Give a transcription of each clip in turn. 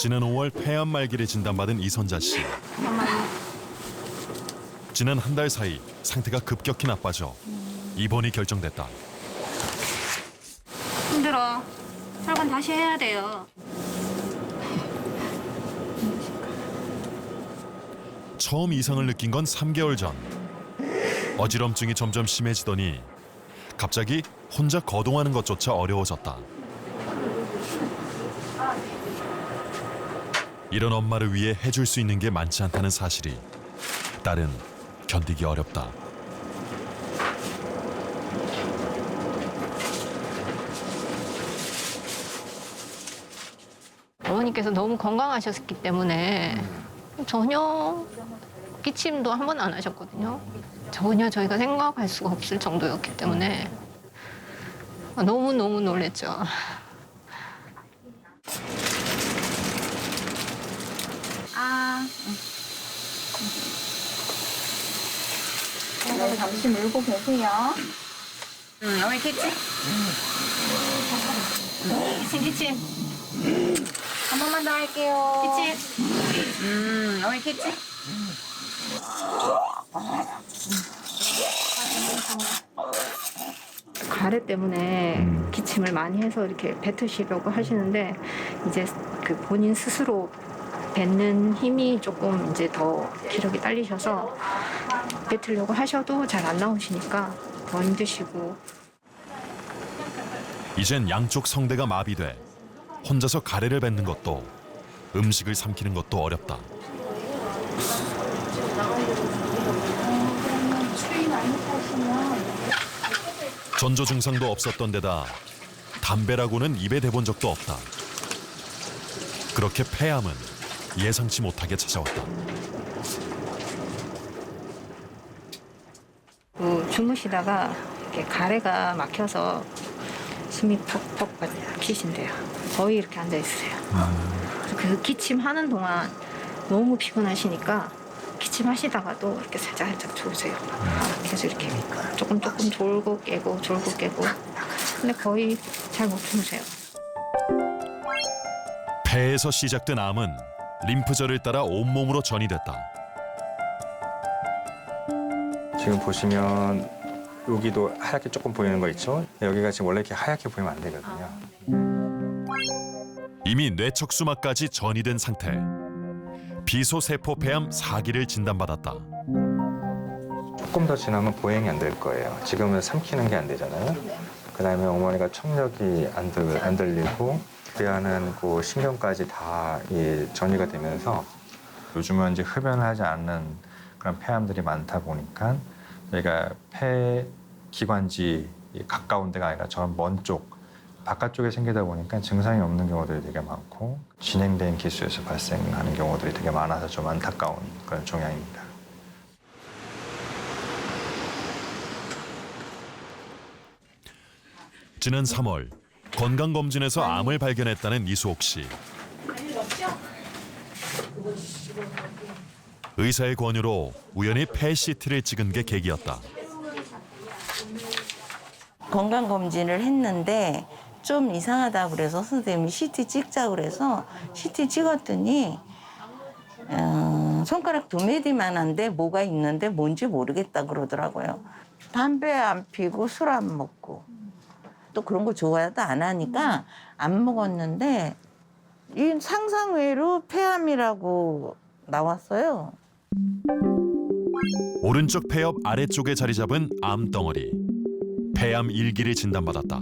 지난 5월 폐암 말기를 진단받은 이선자 씨. 지난 한 달 사이 상태가 급격히 나빠져 입원이 결정됐다. 힘들어. 혈관 다시 해야 돼요. 처음 이상을 느낀 건 3개월 전. 어지럼증이 점점 심해지더니 갑자기 혼자 거동하는 것조차 어려워졌다. 이런 엄마를 위해 해줄 수 있는 게 많지 않다는 사실이 딸은 견디기 어렵다. 어머니께서 너무 건강하셨기 때문에 전혀 기침도 한 번 안 하셨거든요. 전혀 저희가 생각할 수가 없을 정도였기 때문에 너무너무 놀랬죠. 잠시 물고 계세요. 어머니 기침? 기침. 한 번만 더 할게요. 기침. 어머니 기침? 가래 때문에 기침을 많이 해서 이렇게 뱉으시려고 하시는데 이제 그 본인 스스로 뱉는 힘이 조금 이제 더 기력이 딸리셔서 뱉으려고 하셔도 잘 안 나오시니까 더 힘드시고. 이젠 양쪽 성대가 마비돼 혼자서 가래를 뱉는 것도 음식을 삼키는 것도 어렵다. 전조 증상도 없었던 데다 담배라고는 입에 대본 적도 없다. 그렇게 폐암은 예상치 못하게 찾아왔다. 주무시다가 이렇게 가래가 막혀서 숨이 퍽퍽 막히신대요. 거의 이렇게 앉아 있으세요. 그 기침하는 동안 너무 피곤하시니까 기침하시다가도 이렇게 살짝 졸으세요. 계속 이렇게 조금 졸고 깨고 졸고 깨고. 근데 거의 잘 못 주무세요. 폐에서 시작된 암은 림프절을 따라 온몸으로 전이됐다. 지금 보시면 여기도 하얗게 조금 보이는 거 있죠? 여기가 지금 원래 이렇게 하얗게 보이면 안 되거든요. 이미 뇌척수막까지 전이된 상태. 비소세포 폐암 4기를 진단받았다. 조금 더 지나면 보행이 안 될 거예요. 지금은 삼키는 게 안 되잖아요. 그다음에 어머니가 청력이 안 들리고 배하는 그 신경까지 다 전이가 되면서 요즘은 이제 흡연을 하지 않는 그런 폐암들이 많다 보니까 저희가 폐 기관지 가까운 데가 아니라 저 먼 쪽 바깥쪽에 생기다 보니까 증상이 없는 경우들이 되게 많고 진행된 기수에서 발생하는 경우들이 되게 많아서 좀 안타까운 그런 종양입니다. 지난 3월 건강검진에서 암을 발견했다는 이수옥 씨. 의사의 권유로 우연히 폐 CT를 찍은 게 계기였다. 건강검진을 했는데 좀 이상하다고 그래서 선생님이 CT 찍자고 그래서 CT 찍었더니 손가락 두 마디만한데 뭐가 있는데 뭔지 모르겠다 그러더라고요. 담배 안 피고 술 안 먹고 또 그런 거 좋아도 안 하니까 안 먹었는데 이 상상외로 폐암이라고 나왔어요. 오른쪽 폐엽 아래쪽에 자리 잡은 암덩어리. 폐암 1기를 진단받았다.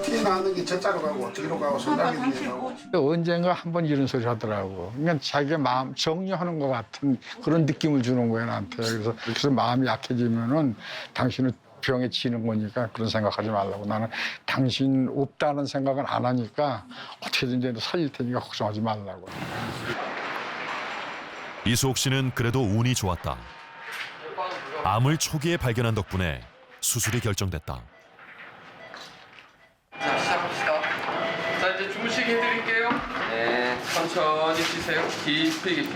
피 나는 게 저자로 가고 뒤로 가고 손잡이 가고. 언젠가 한번 이런 소리 하더라고. 그러니까 자기 마음 정리하는 것 같은 그런 느낌을 주는 거예요, 나한테. 그래서 마음이 약해지면은 당신은 병에 치는 거니까 그런 생각하지 말라고. 나는 당신 없다는 생각은 안 하니까 어떻게든지 살릴 테니까 걱정하지 말라고. 이수옥 씨는 그래도 운이 좋았다. 암을 초기에 발견한 덕분에 수술이 결정됐다. 자, 시작합시다. 자, 이제 주무시게 해드릴게요. 네, 천천히 쉬세요. 깊이.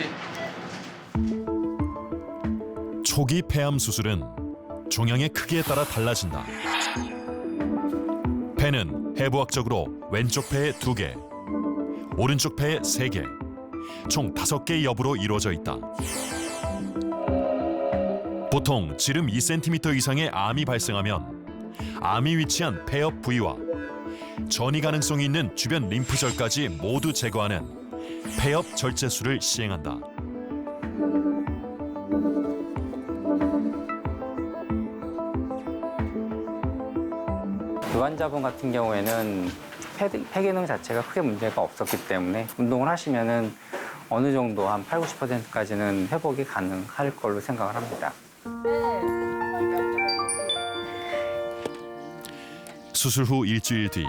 초기 폐암 수술은 종양의 크기에 따라 달라진다. 폐는 해부학적으로 왼쪽 폐에 2개, 오른쪽 폐에 3개, 총 5개의 여부로 이루어져 있다. 보통 지름 2cm 이상의 암이 발생하면 암이 위치한 폐엽 부위와 전이 가능성이 있는 주변 림프절까지 모두 제거하는 폐엽 절제술을 시행한다. 그 환자분 같은 경우에는 폐 기능 자체가 크게 문제가 없었기 때문에 운동을 하시면은 어느 정도 한 80~90%까지는 회복이 가능할 걸로 생각을 합니다. 수술 후 일주일 뒤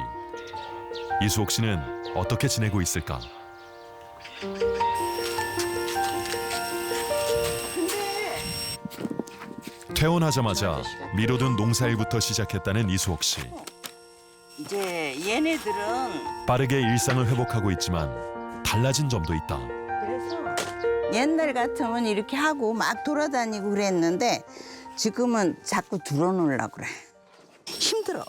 이수옥 씨는 어떻게 지내고 있을까? 퇴원하자마자 미뤄둔 농사일부터 시작했다는 이수옥 씨. 이제 얘네들은 빠르게 일상을 회복하고 있지만 달라진 점도 있다. 그래서 옛날 같으면 이렇게 하고 막 돌아다니고 그랬는데 지금은 자꾸 들어놓으려고 그래. 힘들어.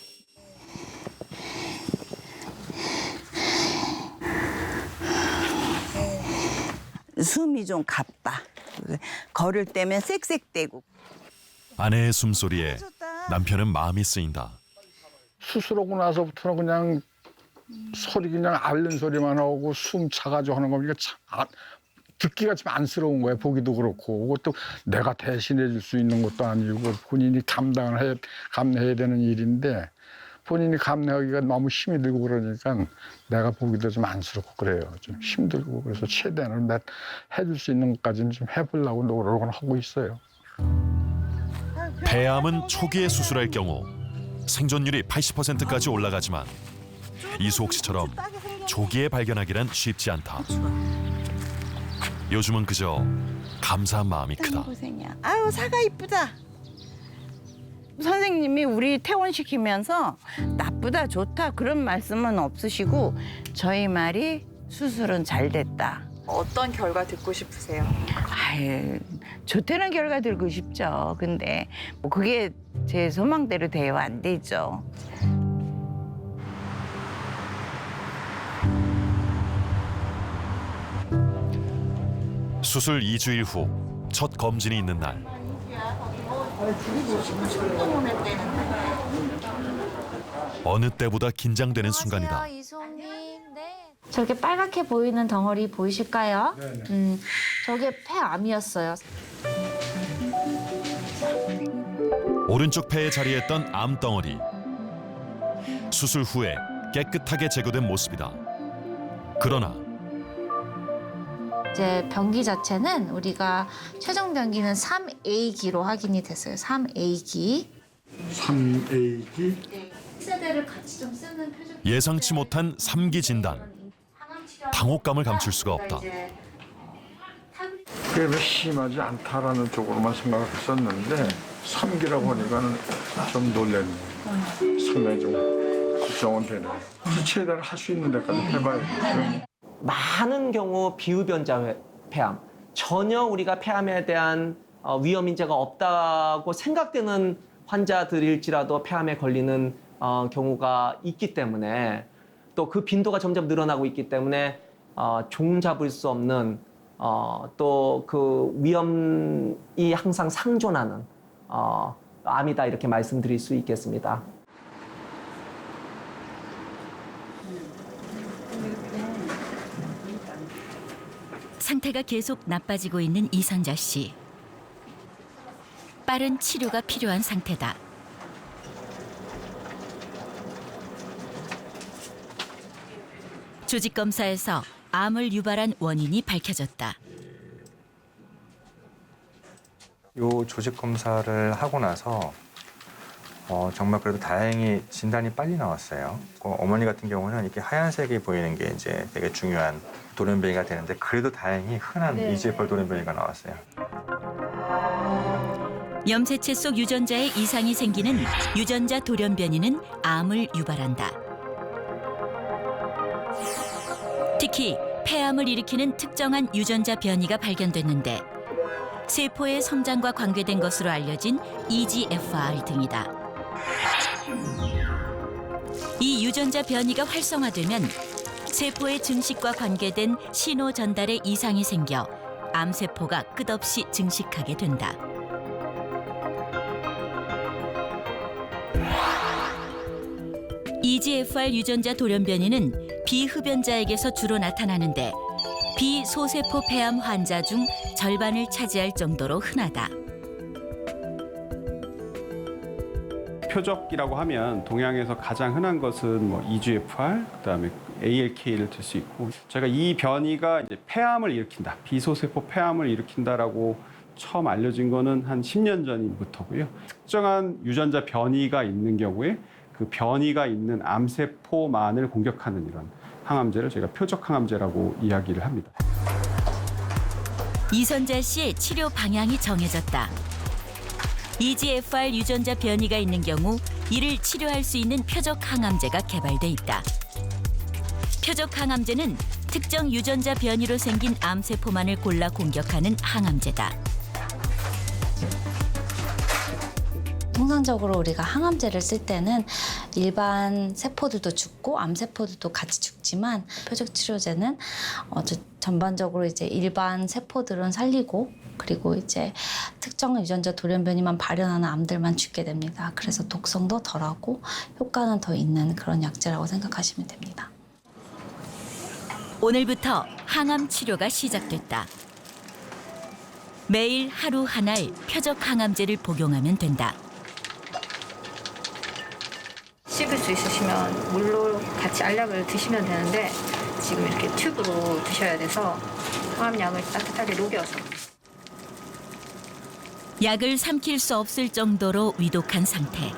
숨이 좀 가빠. 걸을 때면 쌕쌕대고. 아내의 숨소리에 남편은 마음이 쓰인다. 수술하고 나서부터는 그냥 소리 그냥 앓는 소리만 하고 숨 차가지고 하는 거니까 참 듣기가 좀 안쓰러운 거예요. 보기도 그렇고 그것도 내가 대신해 줄 수 있는 것도 아니고 본인이 감내해야 되는 일인데 본인이 감내하기가 너무 힘이 들고 그러니까 내가 보기도 좀 안쓰럽고 그래요. 좀 힘들고 그래서 최대한 해줄 수 있는 것까지는 좀 해보려고 노력을 하고 있어요. 폐암은 초기에 수술할 경우 생존율이 80%까지 올라가지만 이수옥 씨처럼 조기에 발견하기란 쉽지 않다. 요즘은 그저 감사한 마음이 크다. 고생이야. 아유 사과 이쁘다. 선생님이 우리 퇴원시키면서 나쁘다 좋다 그런 말씀은 없으시고 저희 말이 수술은 잘 됐다. 어떤 결과 듣고 싶으세요? 아유 좋다는 결과 들고 싶죠. 근데 뭐 그게 제 소망대로 돼요 안 되죠. 수술 2주일 후 첫 검진이 있는 날. 어느 때보다 긴장되는 순간이다. 이수옥님, 네. 저렇게 빨갛게 보이는 덩어리 보이실까요? 저게 폐암이었어요. 오른쪽 폐에 자리했던 암덩어리. 수술 후에 깨끗하게 제거된 모습이다. 그러나 이제 병기 자체는 우리가 최종 병기는 3A기로 확인이 됐어요. 3A기. 3A기? 세대를 같이 좀 쓰는 표준. 예상치 못한 3기 진단. 당혹감을 감출 수가 없다. 그게 심하지 않다라는 쪽으로만 생각을 했었는데 3기라고 하니까는 좀 놀랐네. 상당히 좀 걱정은 되네. 최대한 할 수 있는 데까지 해봐야겠죠. 많은 경우 비흡연자 폐암, 전혀 우리가 폐암에 대한 위험 인자가 없다고 생각되는 환자들일지라도 폐암에 걸리는 경우가 있기 때문에 또 그 빈도가 점점 늘어나고 있기 때문에 종잡을 수 없는 또 그 위험이 항상 상존하는 암이다 이렇게 말씀드릴 수 있겠습니다. 상태가 계속 나빠지고 있는 이선자 씨. 빠른 치료가 필요한 상태다. 조직 검사에서 암을 유발한 원인이 밝혀졌다. 요 조직 검사를 하고 나서 정말 그래도 다행히 진단이 빨리 나왔어요. 어머니 같은 경우는 이렇게 하얀색이 보이는 게 이제 되게 중요한 돌연변이가 되는데 그래도 다행히 흔한 EGFR 돌연변이가 나왔어요. 염색체 속 유전자에 이상이 생기는 유전자 돌연변이는 암을 유발한다. 특히 폐암을 일으키는 특정한 유전자 변이가 발견됐는데 세포의 성장과 관계된 것으로 알려진 EGFR 등이다. 이 유전자 변이가 활성화되면 세포의 증식과 관계된 신호 전달에 이상이 생겨 암세포가 끝없이 증식하게 된다. EGFR 유전자 돌연변이는 비흡연자에게서 주로 나타나는데 비소세포 폐암 환자 중 절반을 차지할 정도로 흔하다. 표적이라고 하면 동양에서 가장 흔한 것은 뭐 EGFR, 그다음에 ALK를 들 수 있고, 저희가 이 변이가 이제 폐암을 일으킨다, 비소세포 폐암을 일으킨다라고 처음 알려진 거는 한 10년 전부터고요. 특정한 유전자 변이가 있는 경우에 그 변이가 있는 암세포만을 공격하는 이런 항암제를 저희가 표적 항암제라고 이야기를 합니다. 이선자 씨의 치료 방향이 정해졌다. EGFR 유전자 변이가 있는 경우 이를 치료할 수 있는 표적 항암제가 개발돼 있다. 표적 항암제는 특정 유전자 변이로 생긴 암세포만을 골라 공격하는 항암제다. 통상적으로 우리가 항암제를 쓸 때는 일반 세포들도 죽고 암세포들도 같이 죽지만 표적 치료제는 전반적으로 이제 일반 세포들은 살리고 그리고 이제 특정 유전자 돌연변이만 발현하는 암들만 죽게 됩니다. 그래서 독성도 덜하고 효과는 더 있는 그런 약제라고 생각하시면 됩니다. 오늘부터 항암 치료가 시작됐다. 매일 하루 한 알 표적 항암제를 복용하면 된다. 씹을 수 있으시면 물로 같이 알약을 드시면 되는데 지금 이렇게 튜브로 드셔야 돼서 항암약을 따뜻하게 녹여서. 약을 삼킬 수 없을 정도로 위독한 상태.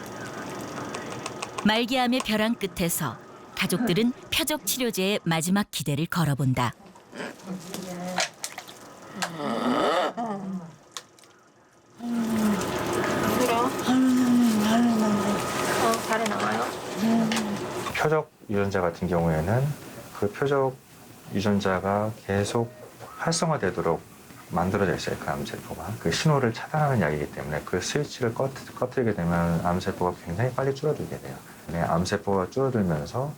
말기암의 벼랑 끝에서 가족들은 표적 치료제의 마지막 기대를 걸어본다. 발에 나와요? 표적 유전자 같은 경우에는 그 표적 유전자가 계속 활성화되도록 만들어져 있어요. 그 암세포가. 그 신호를 차단하는 약이기 때문에 그 스위치를 꺼뜨리게 되면 암세포가 굉장히 빨리 줄어들게 돼요. 암세포가 줄어들면서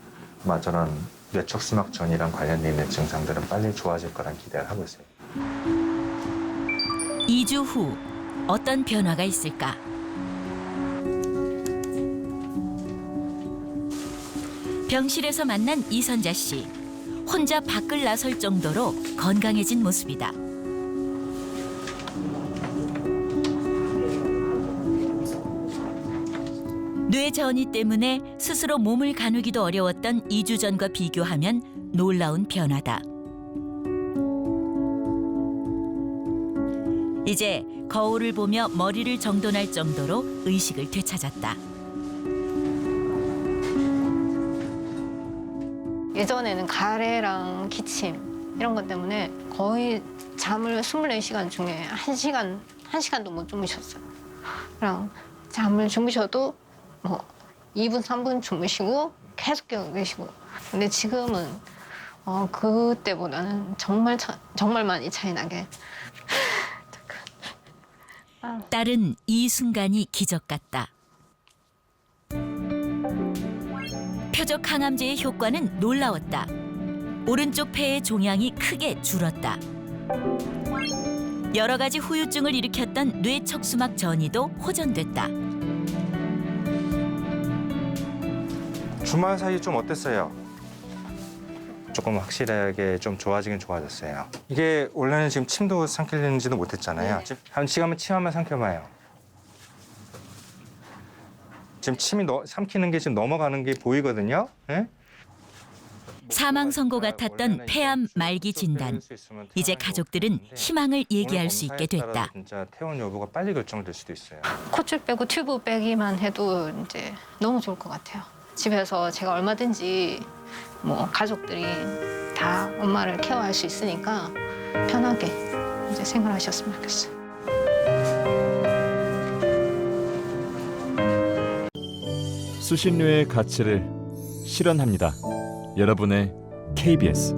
아마 저런 뇌척수막전이랑 관련돼 있는 증상들은 빨리 좋아질 거란 기대를 하고 있어요. 2주 후 어떤 변화가 있을까? 병실에서 만난 이선자 씨. 혼자 밖을 나설 정도로 건강해진 모습이다. 뇌 전이 때문에 스스로 몸을 가누기도 어려웠던 2주 전과 비교하면 놀라운 변화다. 이제 거울을 보며 머리를 정돈할 정도로 의식을 되찾았다. 예전에는 가래랑 기침 이런 것 때문에 거의 잠을 24시간 중에 1시간도 못 주무셨어요. 그냥 잠을 주무셔도 뭐 2분, 3분 주무시고 계속 깨어 계시고. 근데 지금은 그때보다는 정말 많이 차이 나게. 딸은 이 순간이 기적 같다. 표적 항암제의 효과는 놀라웠다. 오른쪽 폐의 종양이 크게 줄었다. 여러 가지 후유증을 일으켰던 뇌척수막 전이도 호전됐다. 주말 사이 좀 어땠어요? 조금 확실하게 좀 좋아지긴 좋아졌어요. 이게 원래는 지금 침도 삼키는지도 못했잖아요. 네. 지금 한번 침 한번 삼켜봐요. 지금 침이 삼키는 게 지금 넘어가는 게 보이거든요. 네? 사망 선고 같았던 폐암 말기 진단. 이제 가족들은 희망을 얘기할 수 있게 됐다. 진짜 퇴원 여부가 빨리 결정될 수도 있어요. 콧줄 빼고 튜브 빼기만 해도 이제 너무 좋을 것 같아요. 집에서 제가 얼마든지 뭐 가족들이 다 엄마를 케어할 수 있으니까 편하게 이제 생활하셨으면 좋겠어요. 수신료의 가치를 실현합니다. 여러분의 KBS